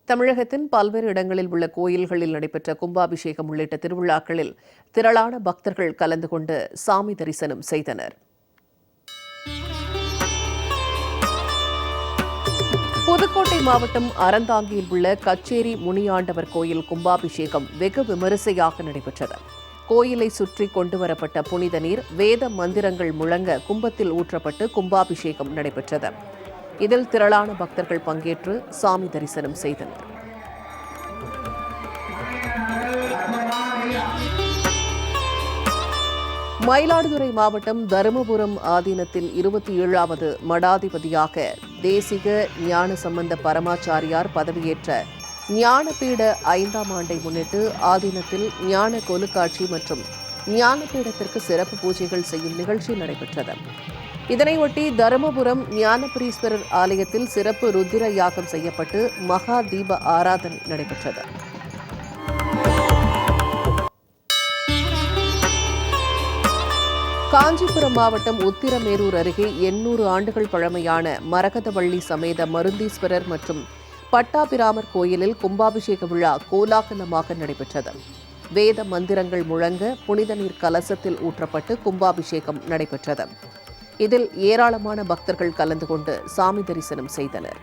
தமிழகத்தின் பல்வேறு இடங்களில் உள்ள கோயில்களில் நடைபெற்ற கும்பாபிஷேகம் உள்ளிட்ட திருவிழாக்களில் திரளான பக்தர்கள் கலந்து கொண்டு சாமி தரிசனம் செய்தனர். புதுக்கோட்டை மாவட்டம் அறந்தாங்கியில் உள்ள கச்சேரி முனியாண்டவர் கோயில் கும்பாபிஷேகம் வெகு விமரிசையாக நடைபெற்றது. கோயிலை சுற்றி கொண்டுவரப்பட்ட புனித நீர் வேத மந்திரங்கள் முழங்க கும்பத்தில் ஊற்றப்பட்டு கும்பாபிஷேகம் நடைபெற்றது. இதில் திரளான பக்தர்கள் பங்கேற்று சாமி தரிசனம் செய்தனர். மயிலாடுதுறை மாவட்டம் தருமபுரம் ஆதீனத்தில் 27வது மடாதிபதியாக தேசிக ஞானசம்பந்த பரமாச்சாரியார் பதவியேற்ற ஞானபீட 5ஆம் ஆண்டை முன்னிட்டு ஆதீனத்தில் ஞான கொலுக்காட்சி மற்றும் ஞானபீடத்திற்கு சிறப்பு பூஜைகள் செய்யும் நிகழ்ச்சி நடைபெற்றது. இதனையொட்டி தருமபுரம் ஞானபுரீஸ்வரர் ஆலயத்தில் சிறப்பு ருத்திர யாகம் செய்யப்பட்டு மகா தீப ஆராதனை நடைபெற்றது. காஞ்சிபுரம் மாவட்டம் உத்திரமேரூர் அருகே 800 ஆண்டுகள் பழமையான மரகதவள்ளி சமேத மருந்தீஸ்வரர் மற்றும் பட்டாபிராமர் கோயிலில் கும்பாபிஷேக விழா கோலாகலமாக நடைபெற்றது. வேத மந்திரங்கள் முழங்க புனித நீர் கலசத்தில் ஊற்றப்பட்டு கும்பாபிஷேகம் நடைபெற்றது. இதில் ஏராளமான பக்தர்கள் கலந்து கொண்டு சாமி தரிசனம் செய்தனர்.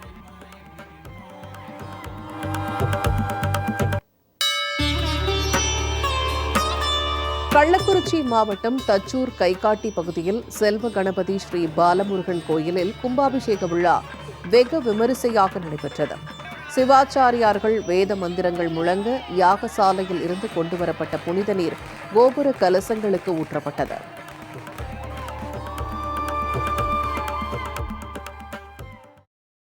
கள்ளக்குறிச்சி மாவட்டம் தச்சூர் கைகாட்டி பகுதியில் செல்வ கணபதி ஸ்ரீ பாலமுருகன் கோயிலில் கும்பாபிஷேக விழா வெகு விமரிசையாக நடைபெற்றது. சிவாச்சாரியார்கள் வேத மந்திரங்கள் முழங்க யாகசாலையில் இருந்து கொண்டுவரப்பட்ட புனித நீர் கோபுர கலசங்களுக்கு ஊற்றப்பட்டது.